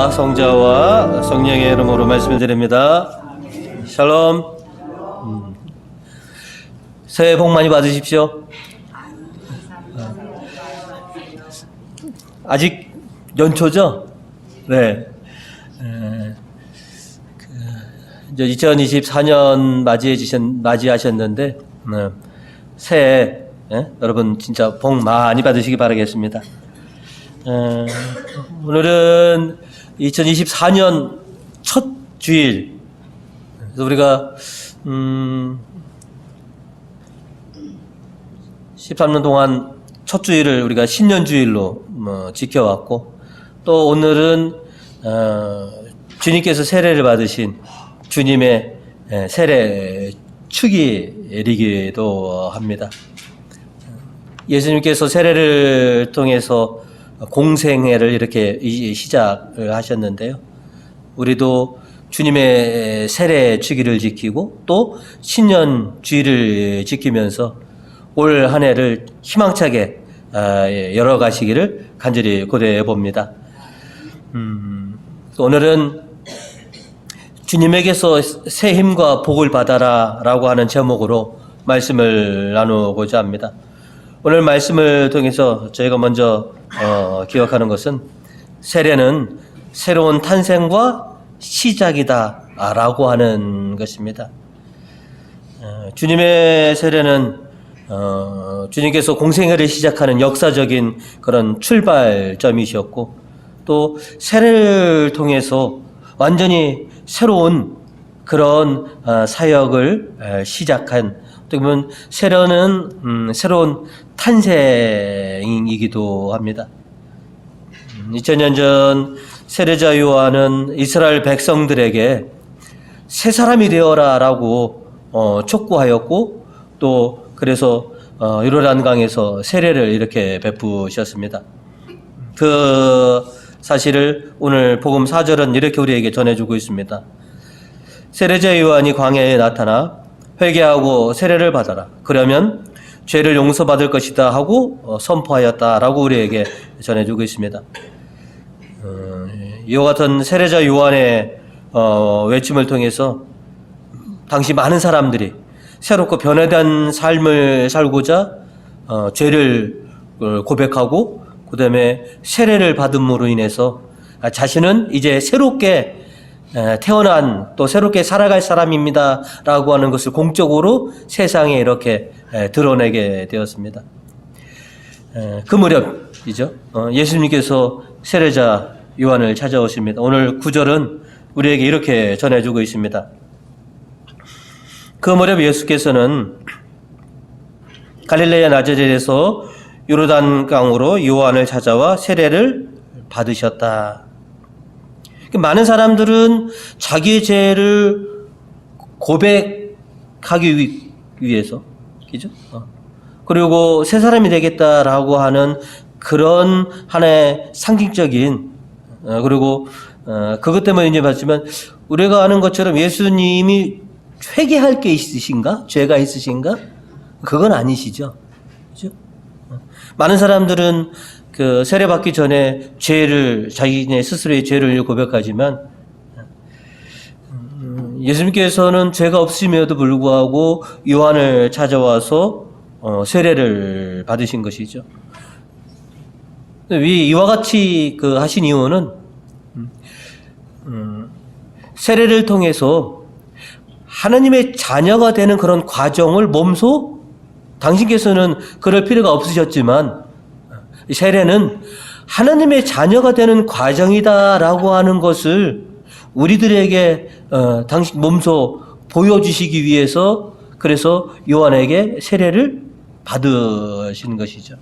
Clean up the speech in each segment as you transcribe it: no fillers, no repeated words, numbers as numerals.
아버지와 성자와 성령의 이름으로 말씀을 드립니다. 샬롬. 새해 복 많이 받으십시오. 아직 연초죠? 네. 이제 2024년 맞이하셨는데, 새해 여러분 진짜 복 많이 받으시기 바라겠습니다. 오늘은 2024년 첫 주일. 그래서 우리가 13년 동안 첫 주일을 우리가 신년주일로 지켜왔고, 또 오늘은 주님께서 세례를 받으신 주님의 세례 축일이기도 합니다. 예수님께서 세례를 통해서 공생애를 이렇게 시작을 하셨는데요. 우리도 주님의 세례 주기를 지키고 또 신년 주일을 지키면서 올 한 해를 희망차게 열어가시기를 간절히 고대해 봅니다. 오늘은 주님에게서 새 힘과 복을 받아라 라고 하는 제목으로 말씀을 나누고자 합니다. 오늘 말씀을 통해서 저희가 먼저 기억하는 것은 세례는 새로운 탄생과 시작이다 라고 하는 것입니다. 주님의 세례는 주님께서 공생애를 시작하는 역사적인 그런 출발점이셨고, 또 세례를 통해서 완전히 새로운 그런 사역을 시작한, 어떻게 보면 세례는 새로운 탄생이기도 합니다. 2000년 전 세례자 요한은 이스라엘 백성들에게 새 사람이 되어라 라고 촉구하였고, 또 그래서 요르단강에서 세례를 이렇게 베푸셨습니다. 그 사실을 오늘 복음 4절은 이렇게 우리에게 전해주고 있습니다. 세례자 요한이 광야에 나타나 회개하고 세례를 받아라. 그러면 죄를 용서받을 것이다 하고 선포하였다라고 우리에게 전해주고 있습니다. 이와 같은 세례자 요한의 외침을 통해서 당시 많은 사람들이 새롭고 변화된 삶을 살고자 죄를 고백하고 그 다음에 세례를 받음으로 인해서 자신은 이제 새롭게 태어난 또 새롭게 살아갈 사람입니다 라고 하는 것을 공적으로 세상에 이렇게 드러내게 되었습니다. 그 무렵이죠. 예수님께서 세례자 요한을 찾아오십니다. 오늘 9절은 우리에게 이렇게 전해주고 있습니다. 그 무렵 예수께서는 갈릴레아 나자렛에서 요르단강으로 요한을 찾아와 세례를 받으셨다. 많은 사람들은 자기의 죄를 고백하기 위해서, 그죠? 그리고 새 사람이 되겠다라고 하는 그런 하나의 상징적인, 그리고 그것 때문에 이제 봤지만 우리가 아는 것처럼 예수님이 회개할 게 있으신가? 죄가 있으신가? 그건 아니시죠. 그죠? 많은 사람들은 그 세례 받기 전에 자기네 스스로의 죄를 고백하지만, 예수님께서는 죄가 없음에도 불구하고 요한을 찾아와서 세례를 받으신 것이죠. 이와 같이 하신 이유는 세례를 통해서 하나님의 자녀가 되는 그런 과정을 몸소, 당신께서는 그럴 필요가 없으셨지만 세례는 하나님의 자녀가 되는 과정이다라고 하는 것을 우리들에게 당신 몸소 보여주시기 위해서, 그래서 요한에게 세례를 받으신 것이죠.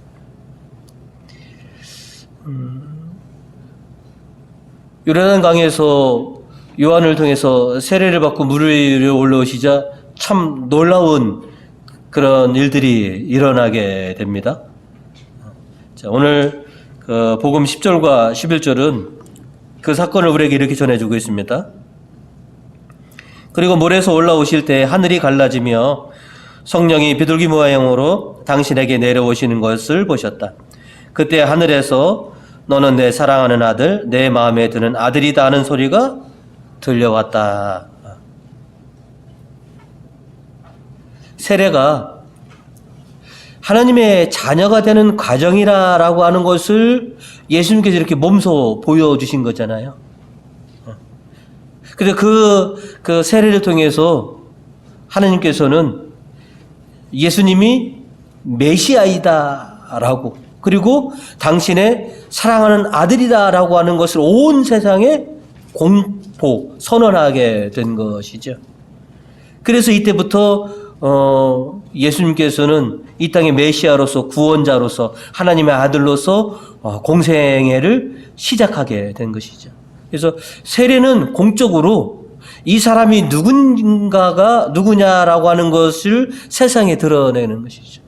요르단강에서 요한을 통해서 세례를 받고 물 위로 올라오시자 참 놀라운 그런 일들이 일어나게 됩니다. 자, 오늘 복음 10절과 11절은 그 사건을 우리에게 이렇게 전해주고 있습니다. 그리고 물에서 올라오실 때 하늘이 갈라지며 성령이 비둘기 모양으로 당신에게 내려오시는 것을 보셨다. 그때 하늘에서 너는 내 사랑하는 아들, 내 마음에 드는 아들이다 하는 소리가 들려왔다. 세례가 하나님의 자녀가 되는 과정이라고 하는 것을 예수님께서 이렇게 몸소 보여주신 거잖아요. 근데 그 세례를 통해서 하나님께서는 예수님이 메시아이다라고, 그리고 당신의 사랑하는 아들이다라고 하는 것을 온 세상에 공포, 선언하게 된 것이죠. 그래서 이때부터 예수님께서는 이 땅의 메시아로서, 구원자로서, 하나님의 아들로서 공생애를 시작하게 된 것이죠. 그래서 세례는 공적으로 이 사람이 누구냐라고 하는 것을 세상에 드러내는 것이죠.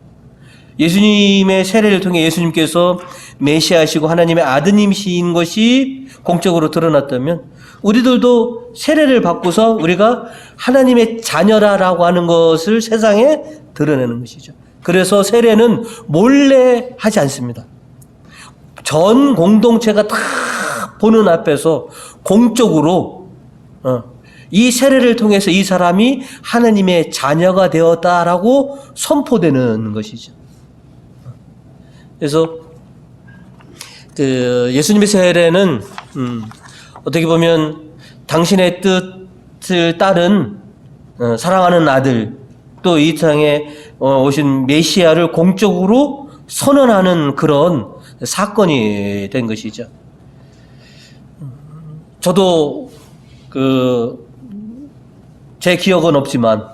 예수님의 세례를 통해 예수님께서 메시아시고 하나님의 아드님이신 것이 공적으로 드러났다면, 우리들도 세례를 받고서 우리가 하나님의 자녀라고 하는 것을 세상에 드러내는 것이죠. 그래서 세례는 몰래 하지 않습니다. 전 공동체가 다 보는 앞에서 공적으로 이 세례를 통해서 이 사람이 하나님의 자녀가 되었다라고 선포되는 것이죠. 그래서 예수님의 세례는 어떻게 보면 당신의 뜻을 따른 사랑하는 아들, 또 이 땅에 오신 메시아를 공적으로 선언하는 그런 사건이 된 것이죠. 저도 제 기억은 없지만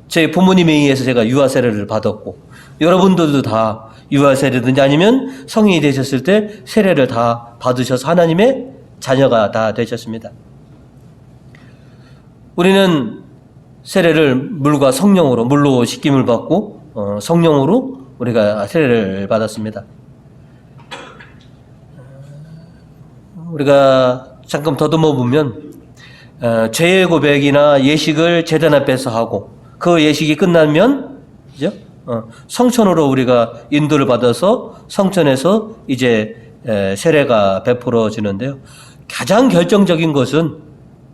제 부모님에 의해서 제가 유아 세례를 받았고, 여러분들도 다 유아 세례든지 아니면 성인이 되셨을 때 세례를 다 받으셔서 하나님의 자녀가 다 되셨습니다. 우리는 세례를 물과 성령으로, 물로 씻김을 받고 성령으로 우리가 세례를 받았습니다. 우리가 잠깐 더듬어 보면 죄의 고백이나 예식을 제단 앞에서 하고, 그 예식이 끝나면 그죠? 성천으로 우리가 인도를 받아서 성천에서 이제 세례가 베풀어지는데요. 가장 결정적인 것은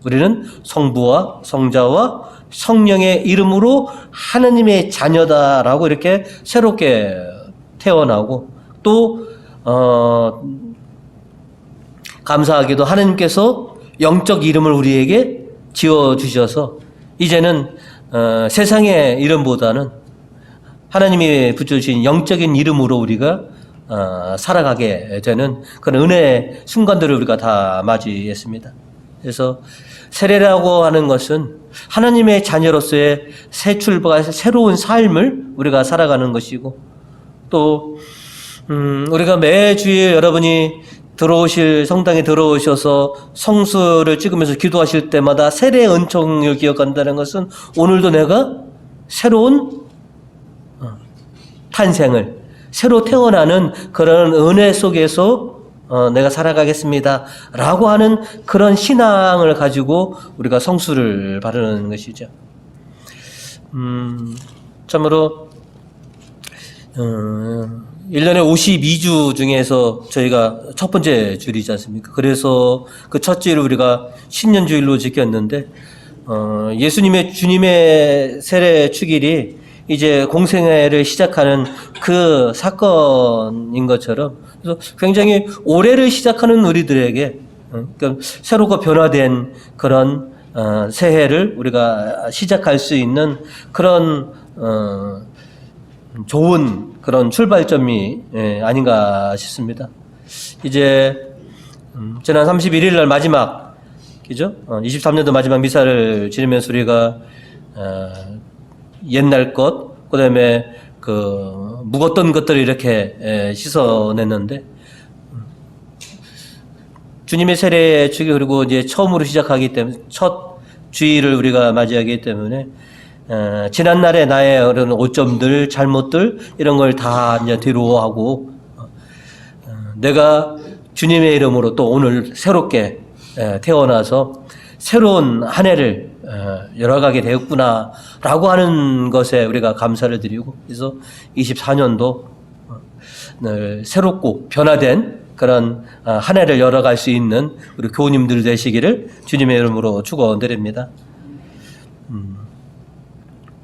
우리는 성부와 성자와 성령의 이름으로 하나님의 자녀다라고 이렇게 새롭게 태어나고, 또 감사하게도 하나님께서 영적 이름을 우리에게 지어주셔서 이제는 세상의 이름보다는 하나님이 붙여주신 영적인 이름으로 우리가 살아가게 되는 그런 은혜의 순간들을 우리가 다 맞이했습니다. 그래서 세례라고 하는 것은 하나님의 자녀로서의 새 출발, 새로운 삶을 우리가 살아가는 것이고, 또 우리가 매주에 여러분이 성당에 들어오셔서 성수를 찍으면서 기도하실 때마다 세례의 은총을 기억한다는 것은 오늘도 내가 새로운 탄생을, 새로 태어나는 그런 은혜 속에서 내가 살아가겠습니다 라고 하는 그런 신앙을 가지고 우리가 성수를 바르는 것이죠. 참으로 1년에 52주 중에서 저희가 첫 번째 주일이지 않습니까? 그래서 그 첫 주일을 우리가 신년주일로 지켰는데, 주님의 세례 축일이 이제 공생애를 시작하는 그 사건인 것처럼, 그래서 굉장히 올해를 시작하는 우리들에게 그러니까 새롭고 변화된 그런 새해를 우리가 시작할 수 있는 그런 좋은 그런 출발점이 아닌가 싶습니다. 이제 지난 31일 날 마지막, 그죠? 23년도 마지막 미사를 지내면서 우리가 옛날 것, 그 다음에 묵었던 것들을 이렇게 씻어냈는데, 주님의 세례 주기, 그리고 이제 처음으로 시작하기 때문에, 첫 주일을 우리가 맞이하기 때문에, 지난날의 나의 그런 오점들, 잘못들, 이런 걸 다 이제 뒤로 하고, 내가 주님의 이름으로 또 오늘 새롭게 태어나서 새로운 한 해를 열어가게 되었구나라고 하는 것에 우리가 감사를 드리고, 그래서 24년도 새롭고 변화된 그런 한 해를 열어갈 수 있는 우리 교우님들 되시기를 주님의 이름으로 축원드립니다.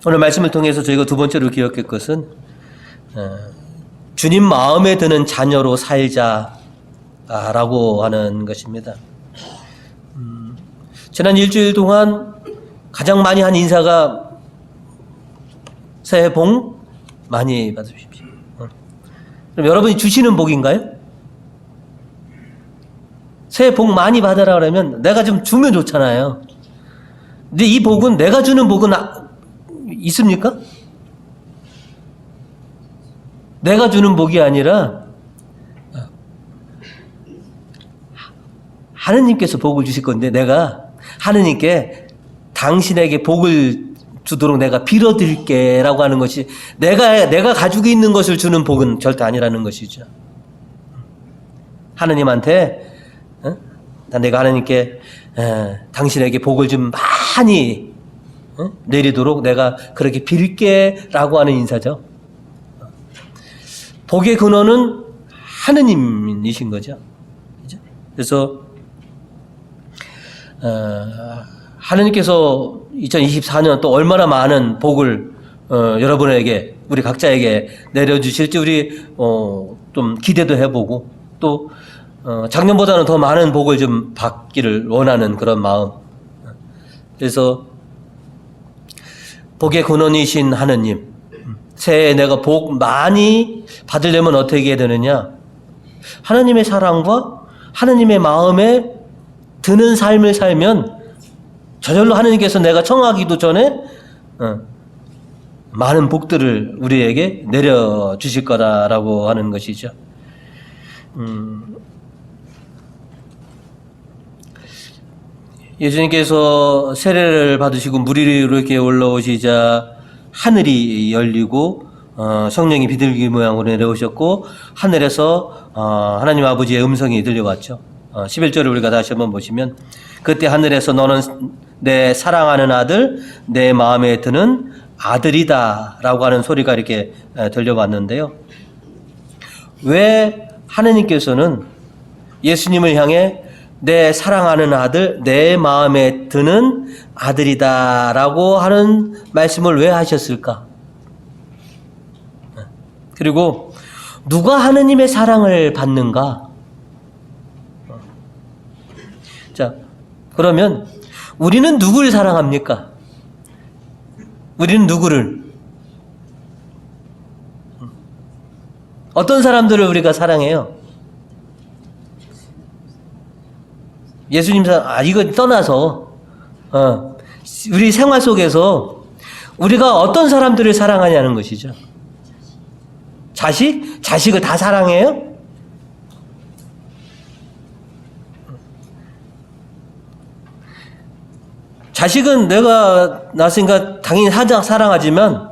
오늘 말씀을 통해서 저희가 두 번째로 기억할 것은 주님 마음에 드는 자녀로 살자라고 하는 것입니다. 지난 일주일 동안 가장 많이 한 인사가 새해 복 많이 받으십시오. 그럼 여러분이 주시는 복인가요? 새해 복 많이 받아라 그러면 내가 좀 주면 좋잖아요. 근데 이 복은 내가 주는 복은 있습니까? 내가 주는 복이 아니라 하느님께서 복을 주실 건데 내가 하느님께 당신에게 복을 주도록 내가 빌어드릴게 라고 하는 것이 내가 가지고 있는 것을 주는 복은 절대 아니라는 것이죠. 하느님한테 내가 하느님께 당신에게 복을 좀 많이 내리도록 내가 그렇게 빌게 라고 하는 인사죠. 복의 근원은 하느님이신 거죠. 그래서 하느님께서 2024년 또 얼마나 많은 복을 여러분에게 우리 각자에게 내려주실지 우리 좀 기대도 해보고 또 작년보다는 더 많은 복을 좀 받기를 원하는 그런 마음. 그래서 복의 근원이신 하느님, 새해에 내가 복 많이 받으려면 어떻게 해야 되느냐? 하느님의 사랑과 하느님의 마음에 드는 삶을 살면 저절로 하느님께서 내가 청하기도 전에 많은 복들을 우리에게 내려주실 거다라고 하는 것이죠. 예수님께서 세례를 받으시고 물 위로 이렇게 올라오시자 하늘이 열리고 성령이 비둘기 모양으로 내려오셨고 하늘에서 하나님 아버지의 음성이 들려왔죠. 11절을 우리가 다시 한번 보시면 그때 하늘에서 너는 내 사랑하는 아들 내 마음에 드는 아들이다 라고 하는 소리가 이렇게 들려왔는데요. 왜 하느님께서는 예수님을 향해 내 사랑하는 아들 내 마음에 드는 아들이다 라고 하는 말씀을 왜 하셨을까? 그리고 누가 하느님의 사랑을 받는가? 자, 그러면 우리는 누구를 사랑합니까? 우리는 누구를? 어떤 사람들을 우리가 사랑해요? 예수님 이거 떠나서 우리 생활 속에서 우리가 어떤 사람들을 사랑하냐는 것이죠. 자식을 다 사랑해요? 자식은 내가 낳았으니까 당연히 사랑하지만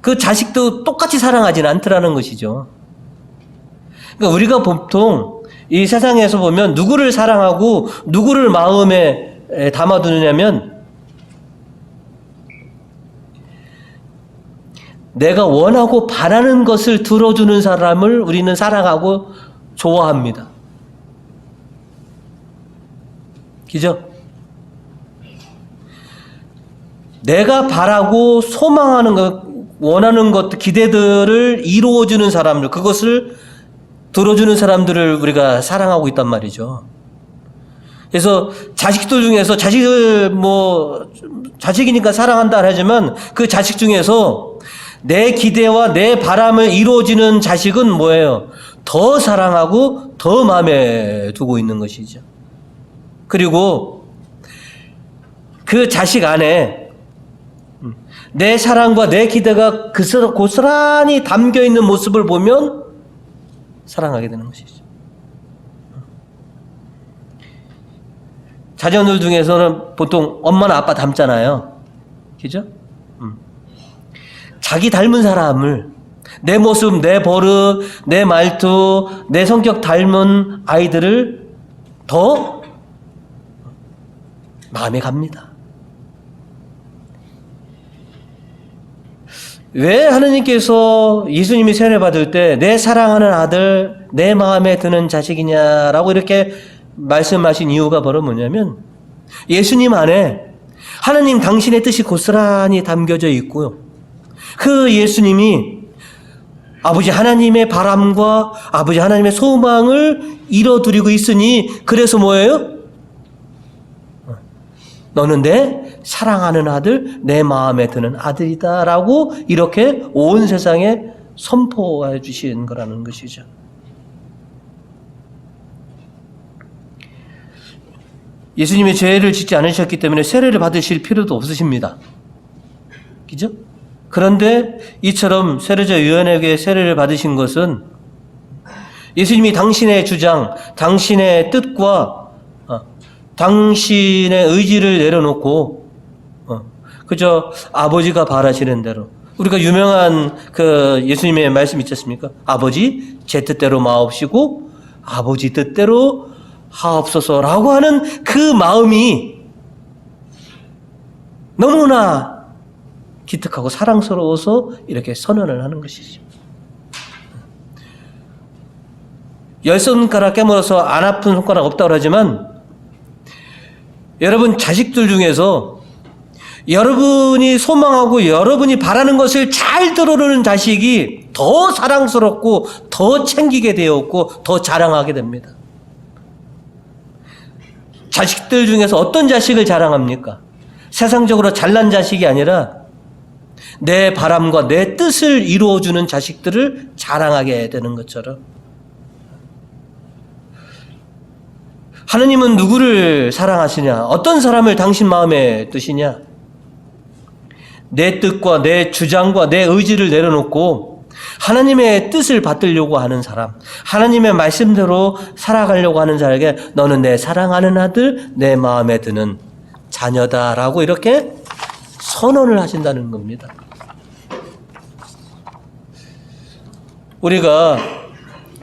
그 자식도 똑같이 사랑하지는 않더라는 것이죠. 그러니까 우리가 보통 이 세상에서 보면 누구를 사랑하고 누구를 마음에 담아두느냐면 내가 원하고 바라는 것을 들어주는 사람을 우리는 사랑하고 좋아합니다. 그죠? 내가 바라고 소망하는 것, 원하는 것, 기대들을 이루어주는 사람들, 그것을 들어주는 사람들을 우리가 사랑하고 있단 말이죠. 그래서 자식들 중에서 자식이니까 사랑한다 하지만 그 자식 중에서 내 기대와 내 바람을 이루어지는 자식은 뭐예요? 더 사랑하고 더 마음에 두고 있는 것이죠. 그리고 그 자식 안에 내 사랑과 내 기대가 고스란히 담겨 있는 모습을 보면 사랑하게 되는 것이죠. 자녀들 중에서는 보통 엄마나 아빠 닮잖아요. 그죠? 자기 닮은 사람을 내 모습, 내 버릇, 내 말투, 내 성격 닮은 아이들을 더 마음에 갑니다. 왜 하느님께서 예수님이 세례 받을 때 내 사랑하는 아들, 내 마음에 드는 자식이냐라고 이렇게 말씀하신 이유가 바로 뭐냐면 예수님 안에 하느님 당신의 뜻이 고스란히 담겨져 있고요. 그 예수님이 아버지 하나님의 바람과 아버지 하나님의 소망을 이뤄드리고 있으니 그래서 뭐예요? 너는 내 사랑하는 아들, 내 마음에 드는 아들이다 라고 이렇게 온 세상에 선포해 주신 거라는 것이죠. 예수님이 죄를 짓지 않으셨기 때문에 세례를 받으실 필요도 없으십니다. 그죠? 그런데 이처럼 세례자 요한에게 세례를 받으신 것은 예수님이 당신의 주장, 당신의 뜻과 당신의 의지를 내려놓고 그저 아버지가 바라시는 대로, 우리가 유명한 그 예수님의 말씀 있지 않습니까? 아버지 제 뜻대로 마옵시고 아버지 뜻대로 하옵소서라고 하는 그 마음이 너무나 기특하고 사랑스러워서 이렇게 선언을 하는 것이죠. 10손가락 깨물어서 안 아픈 손가락 없다고 하지만 여러분 자식들 중에서 여러분이 소망하고 여러분이 바라는 것을 잘 들어오는 자식이 더 사랑스럽고 더 챙기게 되었고 더 자랑하게 됩니다. 자식들 중에서 어떤 자식을 자랑합니까? 세상적으로 잘난 자식이 아니라 내 바람과 내 뜻을 이루어주는 자식들을 자랑하게 되는 것처럼 하느님은 누구를 사랑하시냐? 어떤 사람을 당신 마음에 두시냐? 내 뜻과 내 주장과 내 의지를 내려놓고 하나님의 뜻을 받들려고 하는 사람, 하나님의 말씀대로 살아가려고 하는 자에게 너는 내 사랑하는 아들, 내 마음에 드는 자녀다라고 이렇게 선언을 하신다는 겁니다. 우리가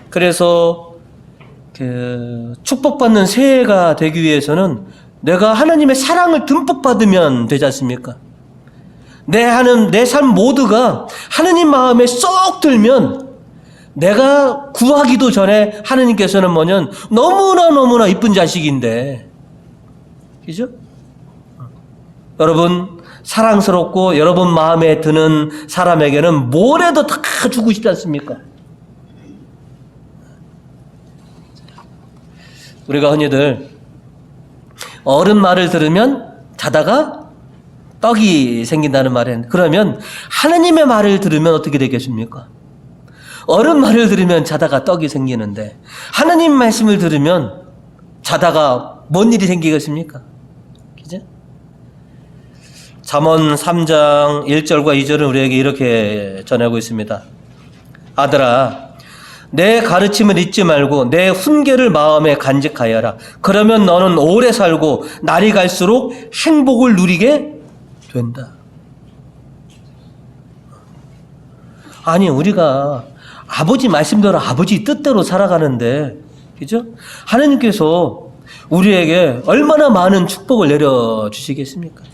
그래서 축복받는 새해가 되기 위해서는 내가 하나님의 사랑을 듬뿍 받으면 되지 않습니까? 내 삶 모두가 하느님 마음에 쏙 들면 내가 구하기도 전에 하느님께서는 뭐냐면 너무나 이쁜 자식인데, 그죠? 여러분 사랑스럽고 여러분 마음에 드는 사람에게는 뭐래도 다 주고 싶지 않습니까? 우리가 흔히들 어른 말을 들으면 자다가 떡이 생긴다는 말은, 그러면 하나님의 말을 들으면 어떻게 되겠습니까? 어른 말을 들으면 자다가 떡이 생기는데 하나님 말씀을 들으면 자다가 뭔 일이 생기겠습니까? 그죠? 잠언 3장 1절과 2절은 우리에게 이렇게 전하고 있습니다. 아들아, 내 가르침을 잊지 말고 내 훈계를 마음에 간직하여라. 그러면 너는 오래 살고 날이 갈수록 행복을 누리게 된다. 아니, 우리가 아버지 말씀대로 아버지 뜻대로 살아가는데, 그죠? 하나님께서 우리에게 얼마나 많은 축복을 내려주시겠습니까?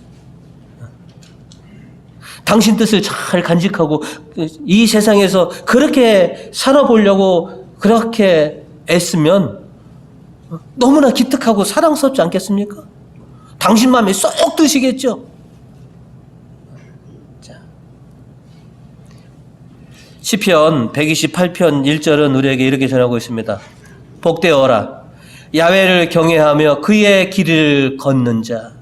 당신 뜻을 잘 간직하고 이 세상에서 그렇게 살아보려고 그렇게 애쓰면 너무나 기특하고 사랑스럽지 않겠습니까? 당신 마음에 쏙 드시겠죠? 자, 시편 128편 1절은 우리에게 이렇게 전하고 있습니다. 복되어라 야훼를 경외하며 그의 길을 걷는 자.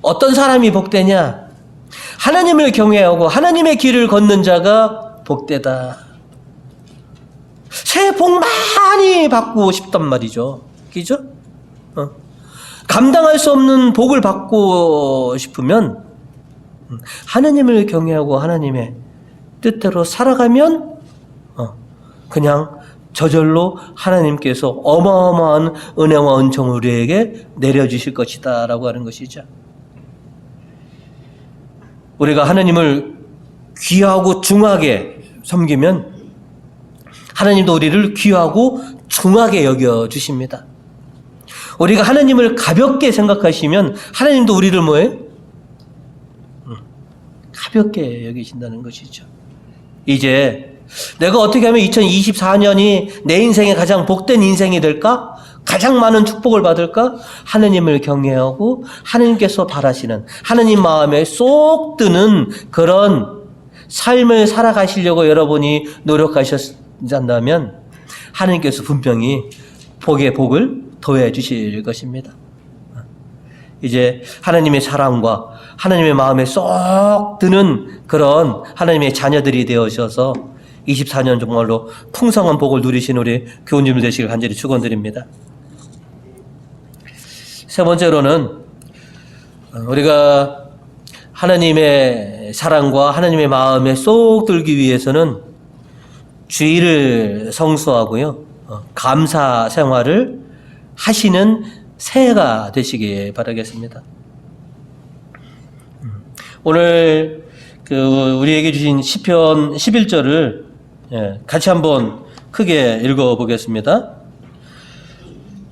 어떤 사람이 복되냐? 하나님을 경외하고 하나님의 길을 걷는 자가 복되다. 새해 복 많이 받고 싶단 말이죠. 그죠? 감당할 수 없는 복을 받고 싶으면 하나님을 경외하고 하나님의 뜻대로 살아가면 그냥 저절로 하나님께서 어마어마한 은혜와 은총을 우리에게 내려주실 것이다 라고 하는 것이죠. 우리가 하나님을 귀하고 중하게 섬기면 하나님도 우리를 귀하고 중하게 여겨주십니다. 우리가 하나님을 가볍게 생각하시면 하나님도 우리를 뭐예요? 가볍게 여기신다는 것이죠. 이제 내가 어떻게 하면 2024년이 내 인생의 가장 복된 인생이 될까? 가장 많은 축복을 받을까? 하느님을 경외하고 하느님께서 바라시는, 하느님 마음에 쏙 드는 그런 삶을 살아가시려고 여러분이 노력하셨다면 하느님께서 분명히 복의 복을 더해 주실 것입니다. 이제 하나님의 사랑과 하나님의 마음에 쏙 드는 그런 하나님의 자녀들이 되어셔서 24년 정말로 풍성한 복을 누리신 우리 교우님들 되시길 간절히 축원드립니다. 세 번째로는 우리가 하나님의 사랑과 하나님의 마음에 쏙 들기 위해서는 주의를 성수하고요, 감사 생활을 하시는 새해가 되시기 바라겠습니다. 오늘 우리에게 주신 시편 11절을 같이 한번 크게 읽어보겠습니다.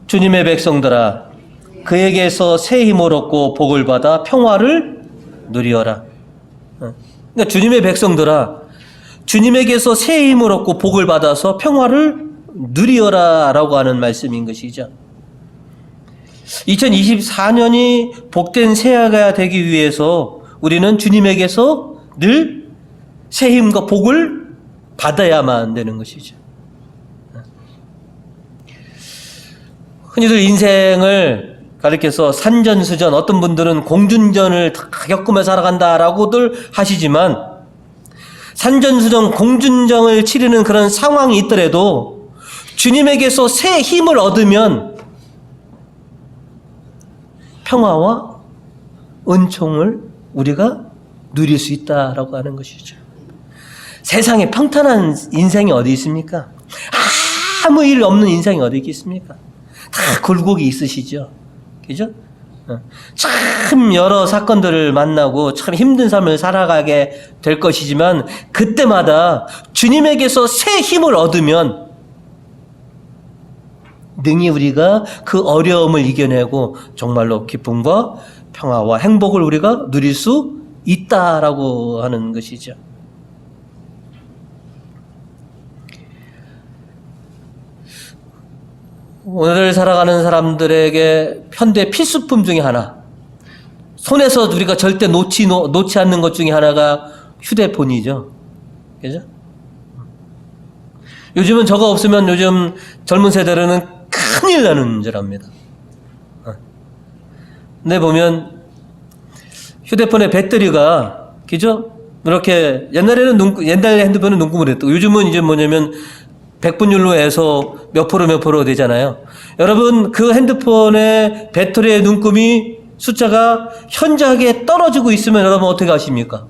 주님의 백성들아, 그에게서 새 힘을 얻고 복을 받아 평화를 누리어라. 그러니까 주님의 백성들아, 주님에게서 새 힘을 얻고 복을 받아서 평화를 누리어라 라고 하는 말씀인 것이죠. 2024년이 복된 새해가 되기 위해서 우리는 주님에게서 늘 새 힘과 복을 받아야만 되는 것이죠. 흔히들 인생을 가리켜서 산전수전, 어떤 분들은 공준전을 다 겪으며 살아간다라고들 하시지만, 산전수전, 공준전을 치르는 그런 상황이 있더라도 주님에게서 새 힘을 얻으면 평화와 은총을 우리가 누릴 수 있다라고 하는 것이죠. 세상에 평탄한 인생이 어디 있습니까? 아무 일 없는 인생이 어디 있겠습니까? 다 굴곡이 있으시죠. 그죠? 참 여러 사건들을 만나고 참 힘든 삶을 살아가게 될 것이지만, 그때마다 주님에게서 새 힘을 얻으면 능히 우리가 그 어려움을 이겨내고 정말로 기쁨과 평화와 행복을 우리가 누릴 수 있다라고 하는 것이죠. 오늘 살아가는 사람들에게 현대 필수품 중에 하나, 손에서 우리가 절대 놓지 않는 것 중에 하나가 휴대폰이죠. 그죠? 요즘은 저거 없으면 요즘 젊은 세대들은 큰일 나는 줄 압니다. 근데 보면 휴대폰의 배터리가, 그죠? 이렇게 옛날에 핸드폰은 눈금을 했고, 요즘은 이제 뭐냐면 100분율로 해서 몇 프로 되잖아요. 여러분, 그 핸드폰의 배터리의 눈금이 숫자가 현저하게 떨어지고 있으면 여러분 어떻게 하십니까?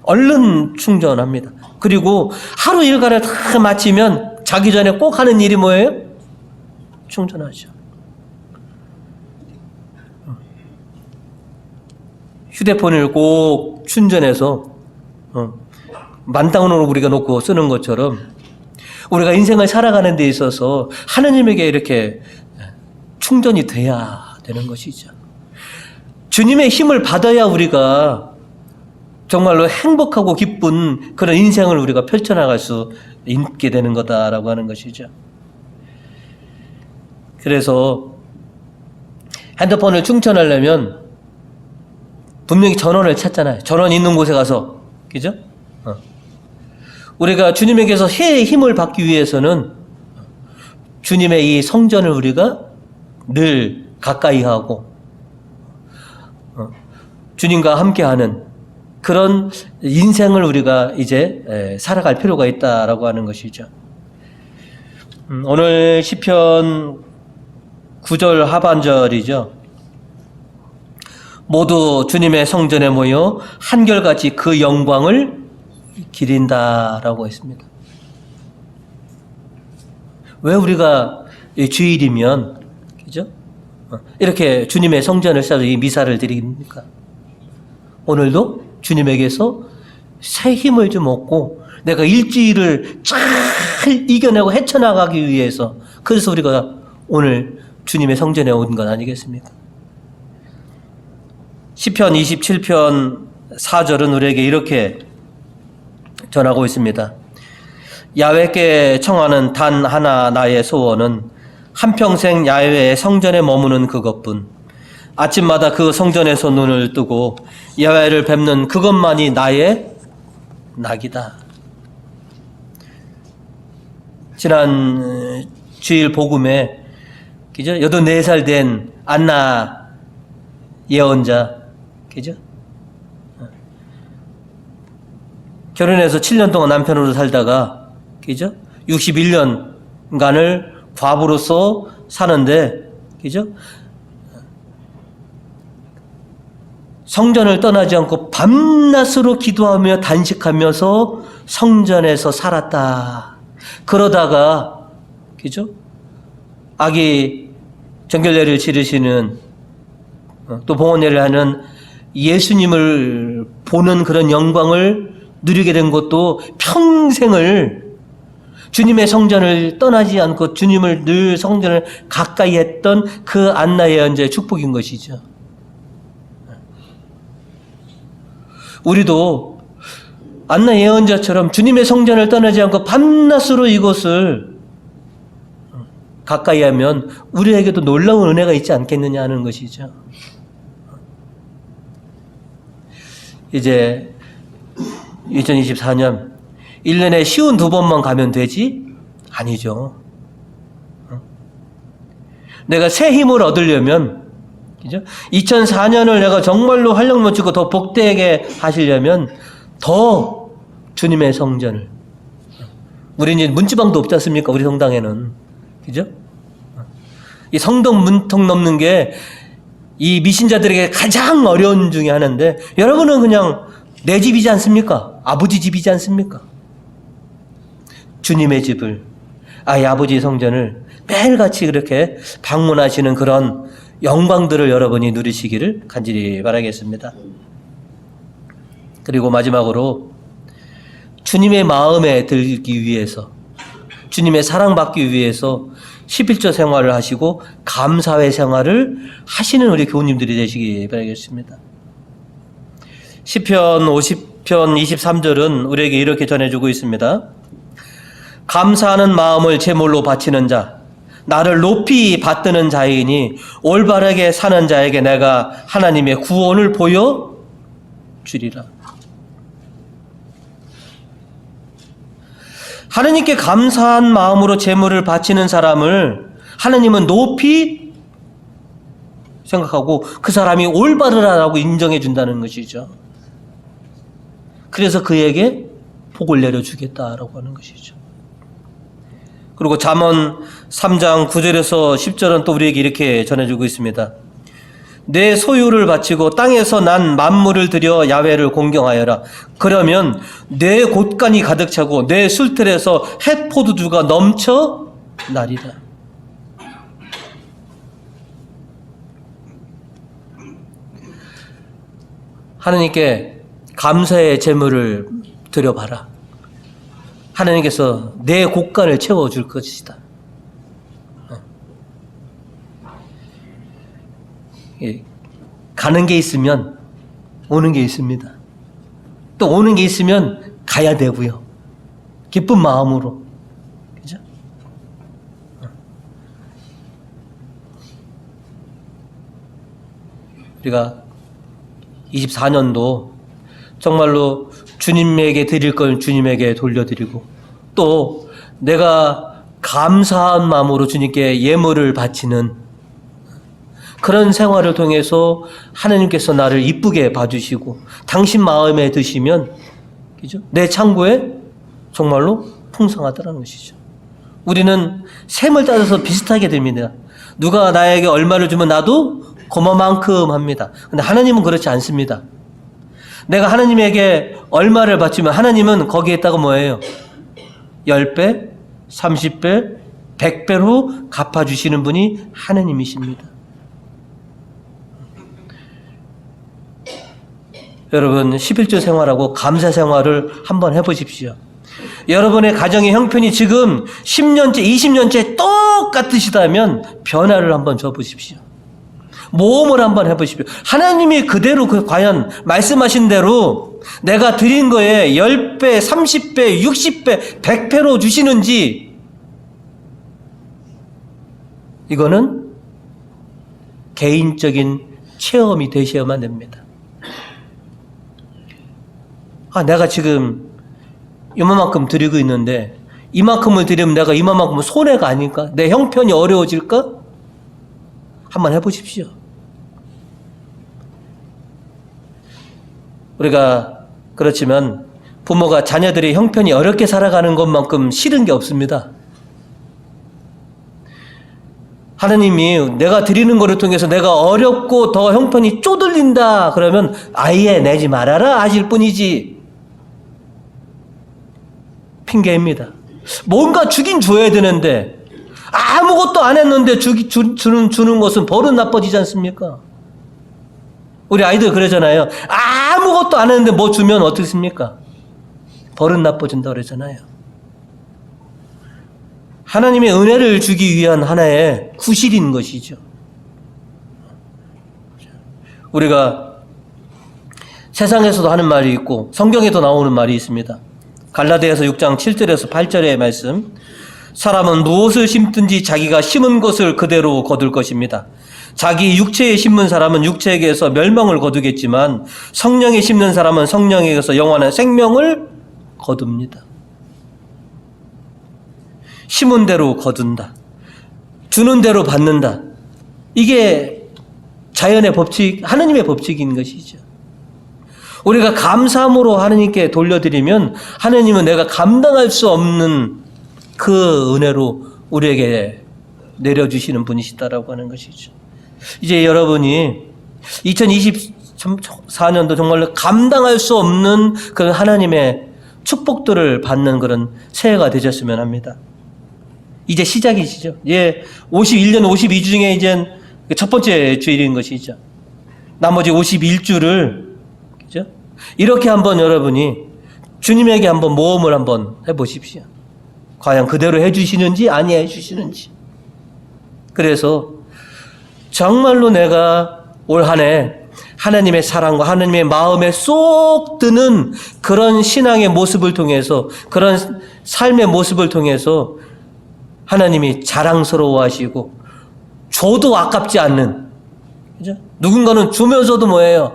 얼른 충전합니다. 그리고 하루 일과를 다 마치면 자기 전에 꼭 하는 일이 뭐예요? 충전하죠. 휴대폰을 꼭 충전해서 만땅으로 우리가 놓고 쓰는 것처럼 우리가 인생을 살아가는 데 있어서 하느님에게 이렇게 충전이 돼야 되는 것이죠. 주님의 힘을 받아야 우리가 정말로 행복하고 기쁜 그런 인생을 우리가 펼쳐나갈 수 있게 되는 거다라고 하는 것이죠. 그래서 핸드폰을 충전하려면 분명히 전원을 찾잖아요. 전원 있는 곳에 가서, 그죠? 우리가 주님에게서 새 힘을 받기 위해서는 주님의 이 성전을 우리가 늘 가까이 하고 주님과 함께하는 그런 인생을 우리가 이제 살아갈 필요가 있다라고 하는 것이죠. 오늘 시편 9절 하반절이죠. 모두 주님의 성전에 모여 한결같이 그 영광을 기린다라고 했습니다. 왜 우리가 주일이면, 그죠? 이렇게 주님의 성전을 쌓아서 이 미사를 드립니까? 오늘도 주님에게서 새 힘을 좀 얻고 내가 일주일을 잘 이겨내고 헤쳐나가기 위해서, 그래서 우리가 오늘 주님의 성전에 온 것 아니겠습니까? 시편 27편 4절은 우리에게 이렇게 전하고 있습니다. 야훼께 청하는 단 하나 나의 소원은 한평생 야훼의 성전에 머무는 그것뿐. 아침마다 그 성전에서 눈을 뜨고 야훼를 뵙는 그것만이 나의 낙이다. 지난 주일 복음에 그죠? 84살 된 안나 예언자 그죠? 결혼해서 7년 동안 남편으로 살다가 그죠? 61년간을 과부로서 사는데 그죠? 성전을 떠나지 않고 밤낮으로 기도하며 단식하면서 성전에서 살았다. 그러다가 그죠? 아기 정결례를 치르시는 또 봉헌예를 하는 예수님을 보는 그런 영광을 누리게 된 것도 평생을 주님의 성전을 떠나지 않고 주님을 늘 성전을 가까이 했던 그 안나 예언자의 축복인 것이죠. 우리도 안나 예언자처럼 주님의 성전을 떠나지 않고 밤낮으로 이곳을 가까이 하면 우리에게도 놀라운 은혜가 있지 않겠느냐 하는 것이죠. 이제 2024년 1년에 쉬운 2번만 가면 되지? 아니죠. 내가 새 힘을 얻으려면 그죠? 2004년을 내가 정말로 활력 넘치고 더 복되게 하시려면 더 주님의 성전을 우리는 문지방도 없지 않습니까? 우리 성당에는 그죠? 이 성덕 문턱 넘는 게 이 미신자들에게 가장 어려운 중에 하나인데 여러분은 그냥 내 집이지 않습니까? 아버지 집이지 않습니까? 주님의 집을 아버지 성전을 매일같이 그렇게 방문하시는 그런 영광들을 여러분이 누리시기를 간절히 바라겠습니다. 그리고 마지막으로 주님의 마음에 들기 위해서 주님의 사랑받기 위해서 11조 생활을 하시고 감사회 생활을 하시는 우리 교우님들이 되시기 바라겠습니다. 시편 50편 23절은 우리에게 이렇게 전해주고 있습니다. 감사하는 마음을 제물로 바치는 자, 나를 높이 받드는 자이니 올바르게 사는 자에게 내가 하나님의 구원을 보여주리라. 하나님께 감사한 마음으로 제물을 바치는 사람을 하나님은 높이 생각하고 그 사람이 올바르라고 인정해 준다는 것이죠. 그래서 그에게 복을 내려주겠다라고 하는 것이죠. 그리고 잠언 3장 9절에서 10절은 또 우리에게 이렇게 전해주고 있습니다. 내 소유를 바치고 땅에서 난 만물을 들여 야훼를 공경하여라. 그러면 내 곳간이 가득 차고 내 술틀에서 햇포도주가 넘쳐 나리라. 하나님께 감사의 제물을 드려봐라. 하나님께서 내 곳간을 채워줄 것이다. 가는 게 있으면 오는 게 있습니다. 또 오는 게 있으면 가야 되고요. 기쁜 마음으로. 그죠? 우리가 24년도 정말로 주님에게 드릴 걸 주님에게 돌려드리고 또 내가 감사한 마음으로 주님께 예물을 바치는 그런 생활을 통해서 하나님께서 나를 이쁘게 봐주시고 당신 마음에 드시면 그죠? 내 창고에 정말로 풍성하다는 것이죠. 우리는 셈을 따져서 비슷하게 됩니다. 누가 나에게 얼마를 주면 나도 그만큼 합니다. 근데 하나님은 그렇지 않습니다. 내가 하나님에게 얼마를 바치면 하나님은 거기에다가 뭐예요? 10배, 30배, 100배로 갚아주시는 분이 하나님이십니다. 여러분 11조 생활하고 감사 생활을 한번 해보십시오. 여러분의 가정의 형편이 지금 10년째, 20년째 똑같으시다면 변화를 한번 줘보십시오. 모험을 한번 해보십시오. 하나님이 그대로 과연 말씀하신 대로 내가 드린 거에 10배, 30배, 60배, 100배로 주시는지, 이거는 개인적인 체험이 되셔야만 됩니다. 내가 지금 이만큼 드리고 있는데 이만큼을 드리면 내가 이만큼은 손해가 아닐까? 내 형편이 어려워질까? 한번 해보십시오. 우리가 그렇지만 부모가 자녀들의 형편이 어렵게 살아가는 것만큼 싫은 게 없습니다. 하나님이 내가 드리는 것을 통해서 내가 어렵고 더 형편이 쪼들린다 그러면 아예 내지 말아라 하실 뿐이지, 핑계입니다. 뭔가 주긴 줘야 되는데 아무것도 안 했는데 주는 것은 버릇 나빠지지 않습니까? 우리 아이들 그러잖아요. 아무것도 안 했는데 뭐 주면 어떻습니까? 버릇 나빠진다 그러잖아요. 하나님의 은혜를 주기 위한 하나의 구실인 것이죠. 우리가 세상에서도 하는 말이 있고 성경에도 나오는 말이 있습니다. 갈라디아서 6장 7절에서 8절의 말씀, 사람은 무엇을 심든지 자기가 심은 것을 그대로 거둘 것입니다. 자기 육체에 심은 사람은 육체에게서 멸망을 거두겠지만 성령에 심는 사람은 성령에게서 영원한 생명을 거둡니다. 심은 대로 거둔다. 주는 대로 받는다. 이게 자연의 법칙, 하나님의 법칙인 것이죠. 우리가 감사함으로 하나님께 돌려드리면 하나님은 내가 감당할 수 없는 그 은혜로 우리에게 내려주시는 분이시다라고 하는 것이죠. 이제 여러분이 2024년도 정말로 감당할 수 없는 그런 하나님의 축복들을 받는 그런 새해가 되셨으면 합니다. 이제 시작이시죠. 51년 52주 중에 이제 첫 번째 주일인 것이죠. 나머지 51주를, 그죠? 이렇게 한번 여러분이 주님에게 한번 모험을 한번 해보십시오. 과연 그대로 해주시는지 아니 해주시는지. 그래서 정말로 내가 올 한 해 하나님의 사랑과 하나님의 마음에 쏙 드는 그런 신앙의 모습을 통해서, 그런 삶의 모습을 통해서 하나님이 자랑스러워하시고 줘도 아깝지 않는, 그죠? 누군가는 주면서도 뭐예요?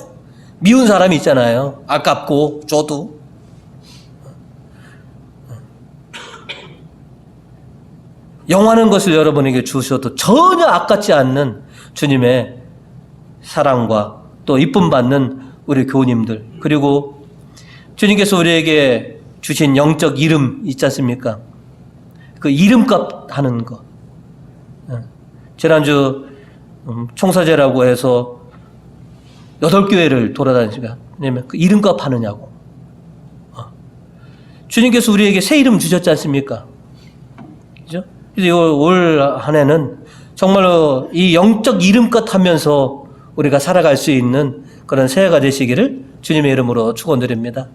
미운 사람이 있잖아요. 아깝고 줘도. 영원한 것을 여러분에게 주셔도 전혀 아깝지 않는 주님의 사랑과 또 이쁨 받는 우리 교우님들, 그리고 주님께서 우리에게 주신 영적 이름 있지 않습니까? 그 이름값 하는 거. 지난주 총사제라고 해서 8교회를 돌아다니니까 그 이름값 하느냐고. 주님께서 우리에게 새 이름 주셨지 않습니까? 그죠? 그래서 올 한 해는 정말로 이 영적 이름값 하면서 우리가 살아갈 수 있는 그런 새해가 되시기를 주님의 이름으로 축원드립니다.